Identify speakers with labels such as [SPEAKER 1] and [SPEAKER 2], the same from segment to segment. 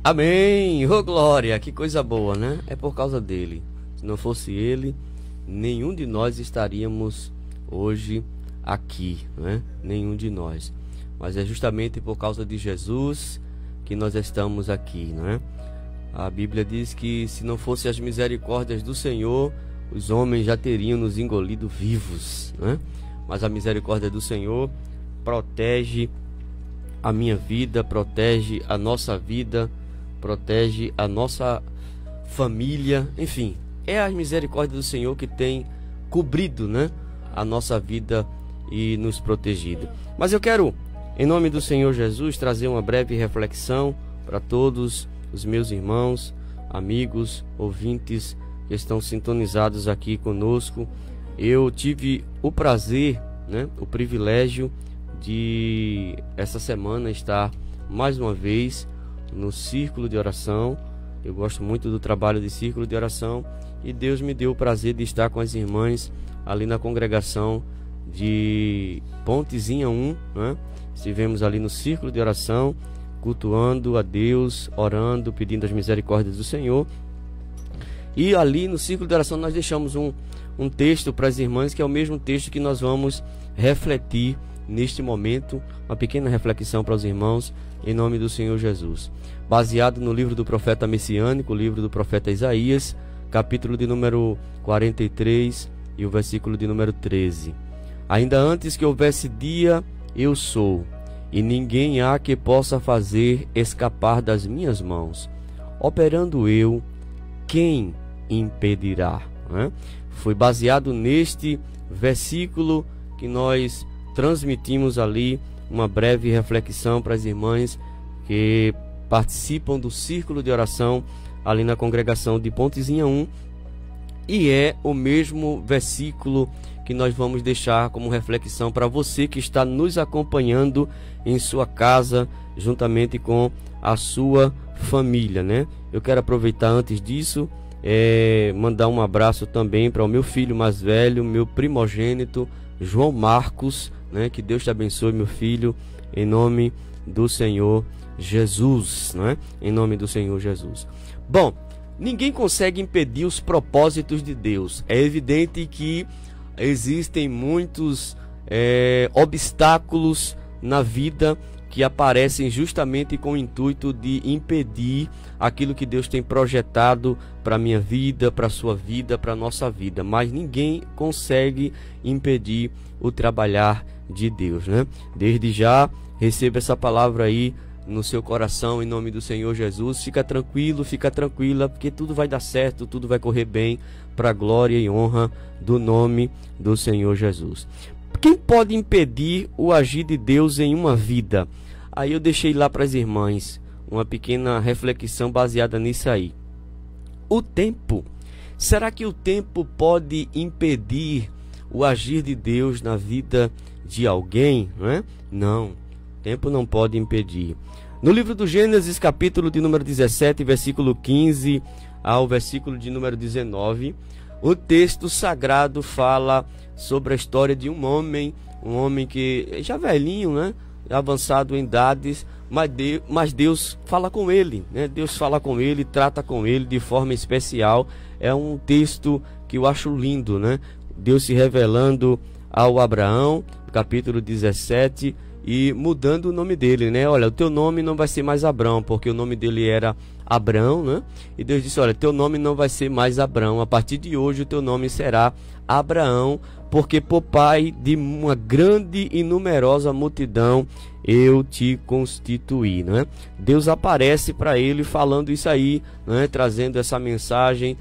[SPEAKER 1] Amém! Ô glória, que coisa boa, né? É por causa dele. Se não fosse ele, nenhum de nós estaríamos hoje aqui, né? Nenhum de nós. Mas é justamente por causa de Jesus que nós estamos aqui, né? A Bíblia diz que se não fossem as misericórdias do Senhor, os homens já teriam nos engolido vivos, né? Mas a misericórdia do Senhor protege a minha vida, protege a nossa vida, protege a nossa família, enfim, é a misericórdia do Senhor que tem cobrido, né, a nossa vida e nos protegido. Mas eu quero, em nome do Senhor Jesus, trazer uma breve reflexão para todos os meus irmãos, amigos, ouvintes que estão sintonizados aqui conosco. Eu tive o prazer, né, o privilégio de essa semana estar mais uma vez no círculo de oração. Eu gosto muito do trabalho de círculo de oração e Deus me deu o prazer de estar com as irmãs ali na congregação de Pontezinha 1, né? Estivemos ali no círculo de oração, cultuando a Deus, orando, pedindo as misericórdias do Senhor. E ali no círculo de oração nós deixamos um texto para as irmãs, que é o mesmo texto que nós vamos refletir neste momento, uma pequena reflexão para os irmãos, em nome do Senhor Jesus. Baseado no livro do profeta messiânico, o livro do profeta Isaías, capítulo de número 43 e o versículo de número 13. Ainda antes que houvesse dia, eu sou, e ninguém há que possa fazer escapar das minhas mãos. Operando eu, quem impedirá? Né? Foi baseado neste versículo que nós transmitimos ali uma breve reflexão para as irmãs que participam do círculo de oração ali na congregação de Pontezinha 1, e é o mesmo versículo que nós vamos deixar como reflexão para você que está nos acompanhando em sua casa, juntamente com a sua família, né? Eu quero aproveitar antes disso, mandar um abraço também para o meu filho mais velho, meu primogênito, João Marcos, né? Que Deus te abençoe, meu filho, em nome do Senhor Jesus, né? Em nome do Senhor Jesus. Bom, ninguém consegue impedir os propósitos de Deus. É evidente que existem muitos obstáculos na vida que aparecem justamente com o intuito de impedir aquilo que Deus tem projetado para a minha vida, para a sua vida, para a nossa vida. Mas ninguém consegue impedir o trabalhar de Deus, né? Desde já, receba essa palavra aí no seu coração, em nome do Senhor Jesus. Fica tranquilo, fica tranquila, porque tudo vai dar certo, tudo vai correr bem, para a glória e honra do nome do Senhor Jesus. Quem pode impedir o agir de Deus em uma vida? Aí eu deixei lá para as irmãs uma pequena reflexão baseada nisso aí. O tempo. Será que o tempo pode impedir o agir de Deus na vida de alguém? Não, o tempo não pode impedir. No livro do Gênesis, capítulo de número 17, versículo 15 ao versículo de número 19, o texto sagrado fala sobre a história de um homem que já velhinho, né? Avançado em idades, mas Deus fala com ele, né? Deus fala com ele, trata com ele de forma especial. É um texto que eu acho lindo, né? Deus se revelando ao Abraão, capítulo 17, e mudando o nome dele, né? Olha, o teu nome não vai ser mais Abrão, porque o nome dele era Abrão, né? E Deus disse, olha, teu nome não vai ser mais Abrão, a partir de hoje o teu nome será Abraão, porque por pai de uma grande e numerosa multidão eu te constituí, né? Deus aparece para ele falando isso aí, né? Trazendo essa mensagem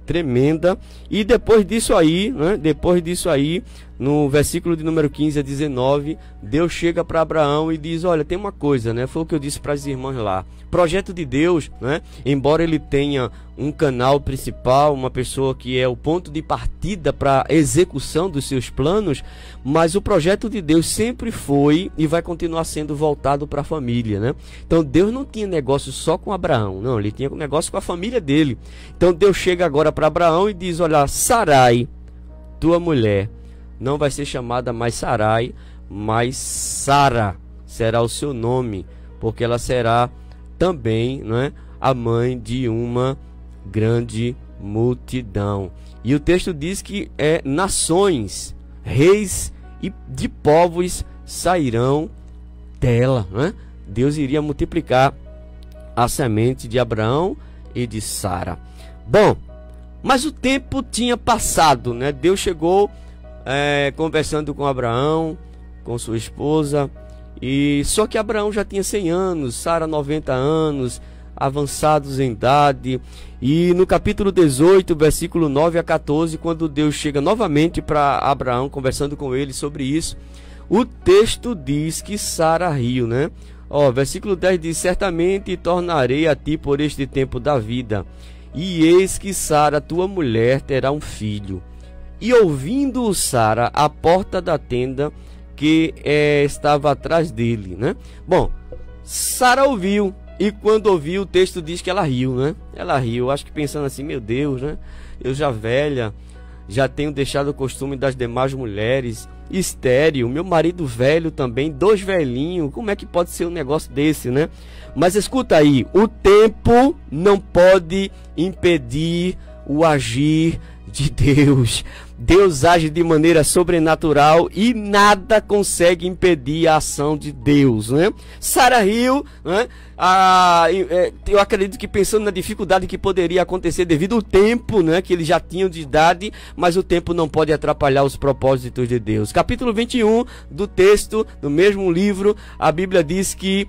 [SPEAKER 1] tremenda. E depois disso aí, né? Depois disso aí, no versículo de número 15 a 19, Deus chega para Abraão e diz, olha, tem uma coisa, né? Foi o que eu disse para as irmãs lá. Projeto de Deus, né? Embora ele tenha um canal principal, uma pessoa que é o ponto de partida para a execução dos seus planos, mas o projeto de Deus sempre foi e vai continuar sendo voltado para a família, né? Então Deus não tinha negócio só com Abraão, não, ele tinha um negócio com a família dele. Então Deus chega agora para Abraão e diz, olha, Sarai, tua mulher, não vai ser chamada mais Sarai, mas Sara será o seu nome, porque ela será também, não é, a mãe de uma grande multidão. E o texto diz que nações, reis e de povos sairão dela, não é? Deus iria multiplicar a semente de Abraão e de Sara. Bom, mas o tempo tinha passado, né? Deus chegou conversando com Abraão, com sua esposa, e só que Abraão já tinha 100 anos, Sara 90 anos, avançados em idade. E no capítulo 18, versículo 9 a 14, quando Deus chega novamente para Abraão, conversando com ele sobre isso, o texto diz que Sara riu, né? Versículo 10 diz: certamente tornarei a ti por este tempo da vida, e eis que Sara, tua mulher, terá um filho. E ouvindo Sara a porta da tenda que estava atrás dele, né? Bom, Sara ouviu, e quando ouviu, o texto diz que ela riu, né? Ela riu, acho que pensando assim: meu Deus, né? Eu já velha, já tenho deixado o costume das demais mulheres, estéril, meu marido velho também, 2 velhinhos, como é que pode ser um negócio desse, né? Mas escuta aí, o tempo não pode impedir o agir de Deus. Deus age de maneira sobrenatural e nada consegue impedir a ação de Deus, né? Sara riu, né? Eu acredito que pensando na dificuldade que poderia acontecer devido ao tempo, né, que eles já tinham de idade, mas o tempo não pode atrapalhar os propósitos de Deus. Capítulo 21 do texto, do mesmo livro, a Bíblia diz que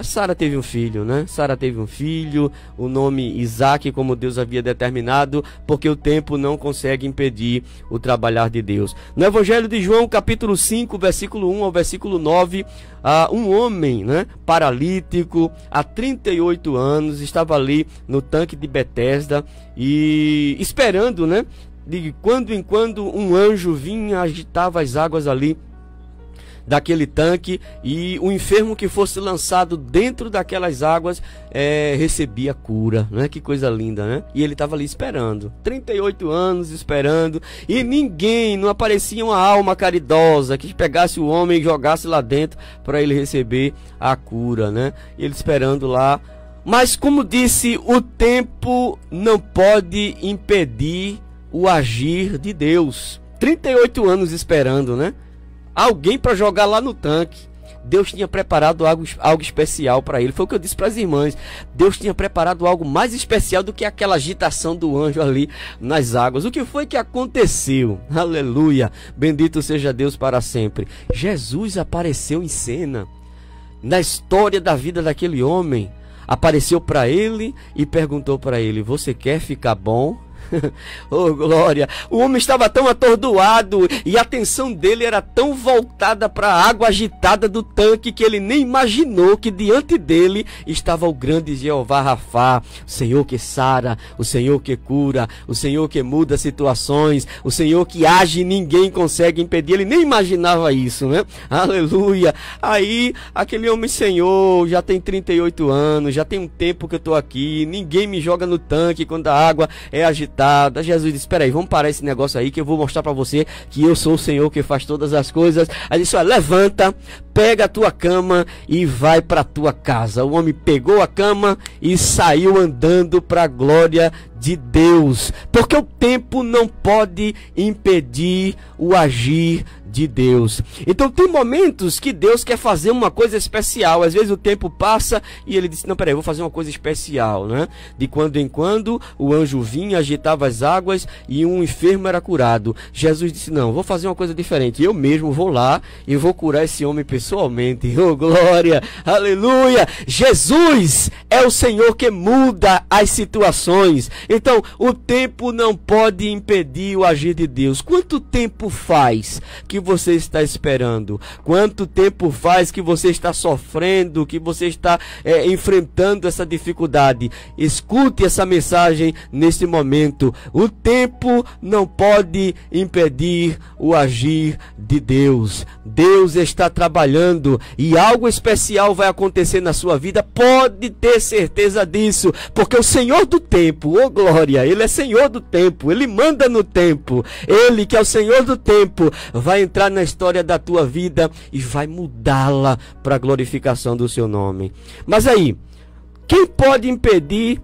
[SPEAKER 1] Sara teve um filho, né? Sara teve um filho, o nome Isaque, como Deus havia determinado, porque o tempo não consegue impedir o trabalhar de Deus. No Evangelho de João, capítulo 5, versículo 1 ao versículo 9, um homem, né, paralítico, há 38 anos, estava ali no tanque de Betesda e esperando, né, de quando em quando um anjo vinha, agitava as águas ali daquele tanque, e o enfermo que fosse lançado dentro daquelas águas recebia cura, né? Que coisa linda, né? E ele estava ali esperando, 38 anos esperando, e ninguém, não aparecia uma alma caridosa que pegasse o homem e jogasse lá dentro para ele receber a cura, né? Ele esperando lá. Mas como disse, o tempo não pode impedir o agir de Deus. 38 anos esperando, né? Alguém para jogar lá no tanque. Deus tinha preparado algo especial para ele. Foi o que eu disse para as irmãs. Deus tinha preparado algo mais especial do que aquela agitação do anjo ali nas águas. O que foi que aconteceu? Aleluia! Bendito seja Deus para sempre. Jesus apareceu em cena na história da vida daquele homem. Apareceu para ele e perguntou para ele: você quer ficar bom? Oh, glória! O homem estava tão atordoado e a atenção dele era tão voltada para a água agitada do tanque que ele nem imaginou que diante dele estava o grande Jeová Rafá, o Senhor que sara, o Senhor que cura, o Senhor que muda situações, o Senhor que age e ninguém consegue impedir. Ele nem imaginava isso, né? Aleluia! Aí aquele homem: Senhor, já tem 38 anos, já tem um tempo que eu estou aqui, ninguém me joga no tanque quando a água é agitada. Jesus disse: espera aí, vamos parar esse negócio aí que eu vou mostrar para você que eu sou o Senhor que faz todas as coisas. Aí disse: levanta, pega a tua cama e vai para a tua casa. O homem pegou a cama e saiu andando para a glória de Deus, porque o tempo não pode impedir o agir de Deus. Então tem momentos que Deus quer fazer uma coisa especial. Às vezes o tempo passa e ele disse: não, peraí, eu vou fazer uma coisa especial, né? De quando em quando o anjo vinha, agitava as águas e um enfermo era curado. Jesus disse: não, vou fazer uma coisa diferente, eu mesmo vou lá e vou curar esse homem pessoalmente. Oh, glória, aleluia! Jesus é o Senhor que muda as situações. Então o tempo não pode impedir o agir de Deus. Quanto tempo faz que você está esperando? Quanto tempo faz que você está sofrendo, que você está enfrentando essa dificuldade? Escute essa mensagem neste momento. O tempo não pode impedir o agir de Deus. Deus está trabalhando e algo especial vai acontecer na sua vida. Pode ter certeza disso, porque o Senhor do tempo, oh glória, Ele é Senhor do tempo, Ele manda no tempo. Ele que é o Senhor do tempo vai entrar na história da tua vida e vai mudá-la para a glorificação do seu nome. Mas aí, Quem pode impedir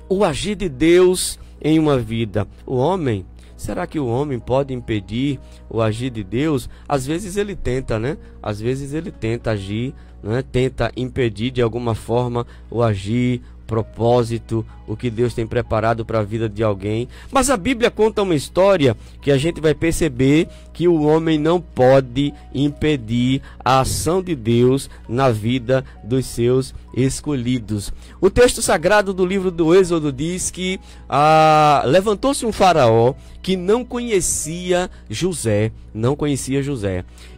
[SPEAKER 1] o agir de Deus em uma vida? O homem. Será que o homem pode impedir o agir de Deus? Às vezes ele tenta, né? Às vezes ele tenta agir, né? Tenta impedir de alguma forma o agir, propósito, o que Deus tem preparado para a vida de alguém. Mas a Bíblia conta uma história que a gente vai perceber que o homem não pode impedir a ação de Deus na vida dos seus escolhidos. O texto sagrado do livro do Êxodo diz que levantou-se um faraó que não conhecia José,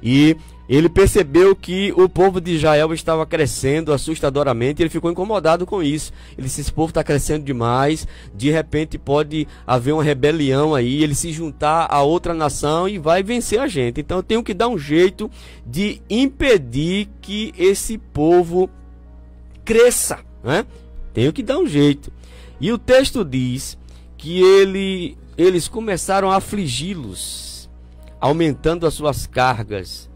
[SPEAKER 1] e ele percebeu que o povo de Israel estava crescendo assustadoramente, e ele ficou incomodado com isso. Ele disse: esse povo está crescendo demais, de repente pode haver uma rebelião aí, ele se juntar a outra nação e vai vencer a gente. Então eu tenho que dar um jeito de impedir que esse povo cresça, né? Tenho que dar um jeito. E o texto diz que eles começaram a afligi-los, aumentando as suas cargas.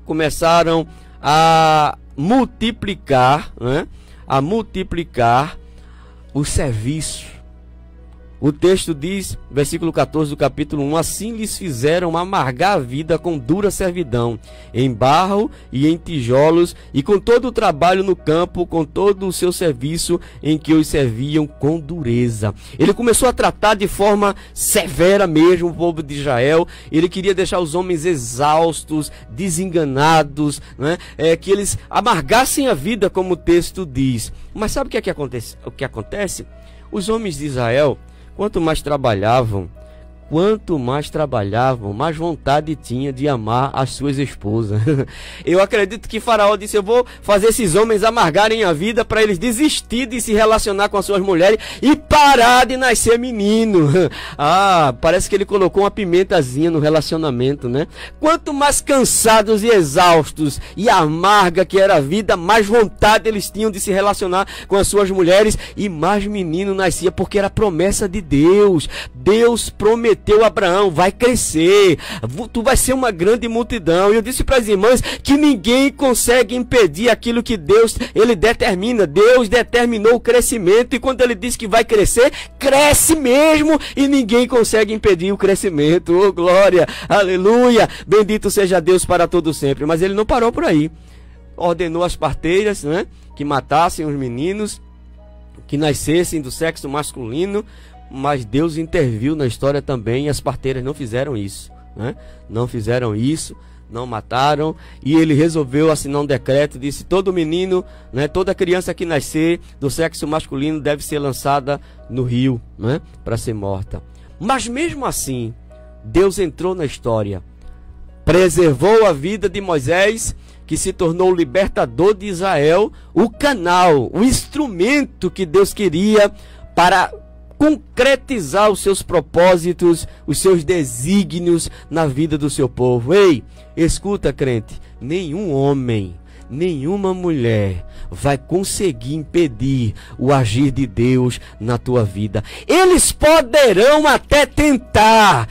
[SPEAKER 1] Começaram a multiplicar, né? A multiplicar o serviço. O texto diz, versículo 14 do capítulo 1, assim lhes fizeram amargar a vida com dura servidão, em barro e em tijolos, e com todo o trabalho no campo, com todo o seu serviço em que os serviam com dureza. Ele começou a tratar de forma severa mesmo o povo de Israel. Ele queria deixar os homens exaustos, desenganados, né? Que eles amargassem a vida, como o texto diz. Mas sabe o que acontece? Os homens de Israel, quanto mais trabalhavam, mais vontade tinha de amar as suas esposas. Eu acredito que Faraó disse: eu vou fazer esses homens amargarem a vida para eles desistir de se relacionar com as suas mulheres e parar de nascer menino. Parece que ele colocou uma pimentazinha no relacionamento, né? Quanto mais cansados e exaustos e amarga que era a vida, mais vontade eles tinham de se relacionar com as suas mulheres e mais menino nascia, porque era promessa de Deus. Deus prometeu a Abraão: vai crescer, tu vai ser uma grande multidão. E eu disse para as irmãs que ninguém consegue impedir aquilo que Deus, ele determina. Deus determinou o crescimento, e quando ele diz que vai crescer, cresce mesmo, e ninguém consegue impedir o crescimento. Oh, glória, aleluia, bendito seja Deus para todo sempre. Mas ele não parou por aí. Ordenou às parteiras, né, que matassem os meninos que nascessem do sexo masculino. Mas Deus interviu na história também, e as parteiras não fizeram isso, né? Não fizeram isso, não mataram, e ele resolveu assinar um decreto, disse: todo menino, né, toda criança que nascer do sexo masculino deve ser lançada no rio, né, para ser morta. Mas mesmo assim, Deus entrou na história, preservou a vida de Moisés, que se tornou o libertador de Israel, o canal, o instrumento que Deus queria para concretizar os seus propósitos, os seus desígnios na vida do seu povo. Ei, escuta, crente, nenhum homem, nenhuma mulher vai conseguir impedir o agir de Deus na tua vida. Eles poderão até tentar,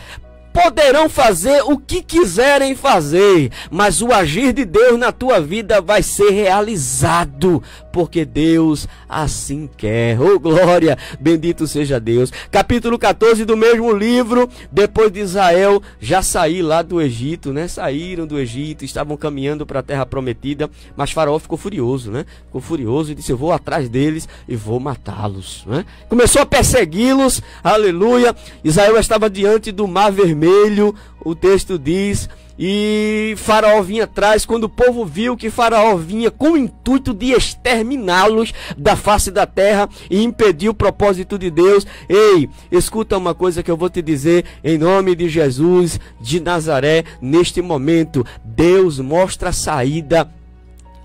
[SPEAKER 1] poderão fazer o que quiserem fazer, mas o agir de Deus na tua vida vai ser realizado, porque Deus assim quer. Oh, glória, bendito seja Deus. Capítulo 14 do mesmo livro. Depois de Israel já sair lá do Egito, né? Saíram do Egito, estavam caminhando para a terra prometida, mas Faraó ficou furioso, né? Ficou furioso e disse: eu vou atrás deles e vou matá-los, né? Começou a persegui-los, aleluia. Israel estava diante do Mar Vermelho, o texto diz, e Faraó vinha atrás. Quando o povo viu que Faraó vinha com o intuito de exterminá-los da face da terra e impedir o propósito de Deus, ei, escuta uma coisa que eu vou te dizer em nome de Jesus de Nazaré. Neste momento, Deus mostra a saída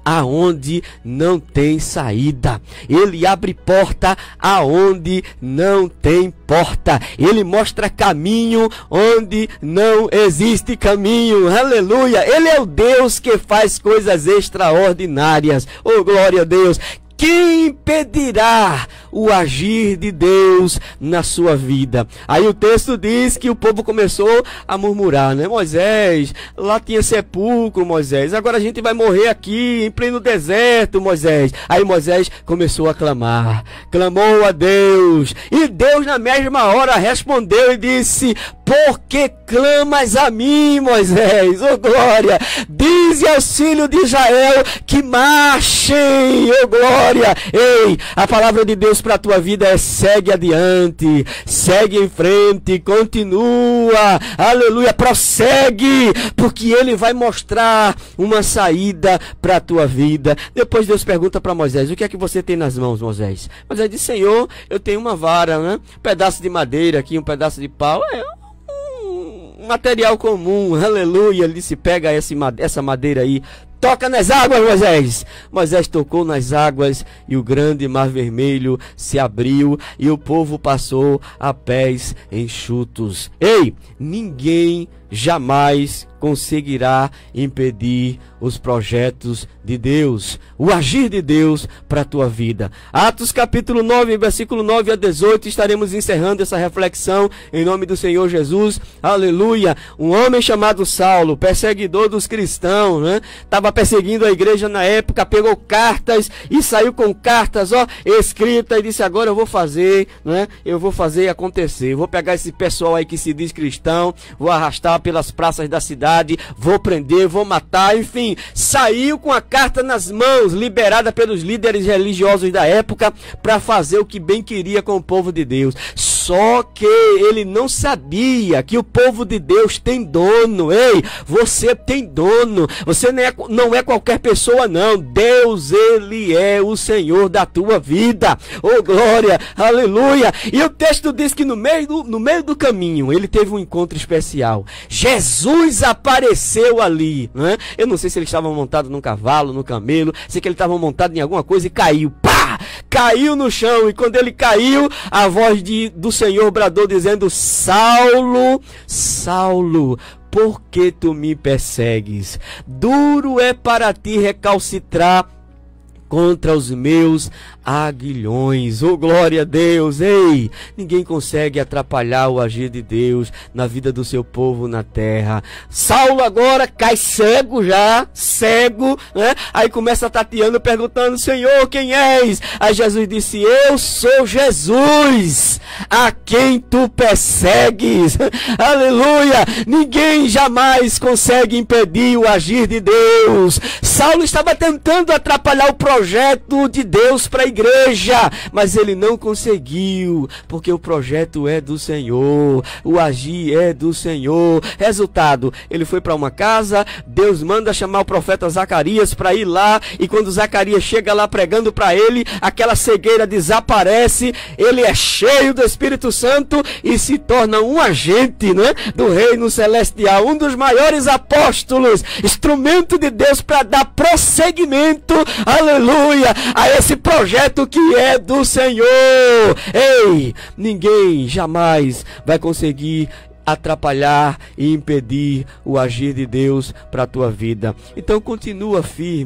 [SPEAKER 1] aonde não tem saída. Ele abre porta aonde não tem porta. Ele mostra caminho onde não existe caminho. Aleluia! Ele é o Deus que faz coisas extraordinárias. Oh, glória a Deus! Quem impedirá o agir de Deus na sua vida. Aí o texto diz que o povo começou a murmurar, né? Moisés, lá tinha sepulcro, Moisés, agora a gente vai morrer aqui em pleno deserto, Moisés. Aí Moisés começou a clamar, clamou a Deus, e Deus na mesma hora respondeu e disse: por que clamas a mim, Moisés? Oh glória! Dize aos filhos de Israel que marchem, oh glória! Ei, a palavra de Deus para a tua vida é: segue adiante, segue em frente, continua, aleluia, prossegue, porque Ele vai mostrar uma saída para a tua vida. Depois Deus pergunta para Moisés: o que é que você tem nas mãos, Moisés? Moisés diz: Senhor, eu tenho uma vara, né? Um pedaço de madeira aqui, um pedaço de pau, um material comum, aleluia. Ele disse: pega essa madeira aí, toca nas águas, Moisés. Moisés tocou nas águas e o grande mar vermelho se abriu e o povo passou a pés enxutos. Ei, ninguém jamais conseguirá impedir os projetos de Deus, o agir de Deus para a tua vida. Atos capítulo 9, versículo 9 a 18, estaremos encerrando essa reflexão em nome do Senhor Jesus, aleluia. Um homem chamado Saulo, perseguidor dos cristãos, né? Estava perseguindo a igreja na época, pegou cartas e saiu com cartas, escritas, e disse: agora eu vou fazer, né? Eu vou fazer acontecer, vou pegar esse pessoal aí que se diz cristão, vou arrastar pelas praças da cidade, vou prender, vou matar, enfim, saiu com a carta nas mãos, liberada pelos líderes religiosos da época, para fazer o que bem queria com o povo de Deus. Só que ele não sabia que o povo de Deus tem dono. Ei, você tem dono. Você não é qualquer pessoa, não. Deus, Ele é o Senhor da tua vida. Oh, glória, aleluia. E o texto diz que no meio do caminho, ele teve um encontro especial. Jesus apareceu ali, né? Eu não sei se ele estava montado num cavalo, no camelo, sei que ele estava montado em alguma coisa e caiu. Pá! Caiu no chão, e quando ele caiu, a voz do Senhor bradou dizendo: Saulo, Saulo, por que tu me persegues? Duro é para ti recalcitrar contra os meus aguilhões. Oh, glória a Deus. Ei, ninguém consegue atrapalhar o agir de Deus na vida do seu povo na terra. Saulo agora cai cego já, cego, né? Aí começa tateando, perguntando: Senhor, quem és? Aí Jesus disse: eu sou Jesus, a quem tu persegues. Aleluia. Ninguém jamais consegue impedir o agir de Deus. Saulo estava tentando atrapalhar o projeto de Deus para a igreja, mas ele não conseguiu, porque o projeto é do Senhor, o agir é do Senhor. Resultado, ele foi para uma casa, Deus manda chamar o profeta Zacarias para ir lá, e quando Zacarias chega lá pregando para ele, aquela cegueira desaparece, ele é cheio do Espírito Santo e se torna um agente, né, do reino celestial, um dos maiores apóstolos, instrumento de Deus para dar prosseguimento, aleluia, a esse projeto que é do Senhor. Ei, ninguém jamais vai conseguir atrapalhar e impedir o agir de Deus para a tua vida. Então continua firme.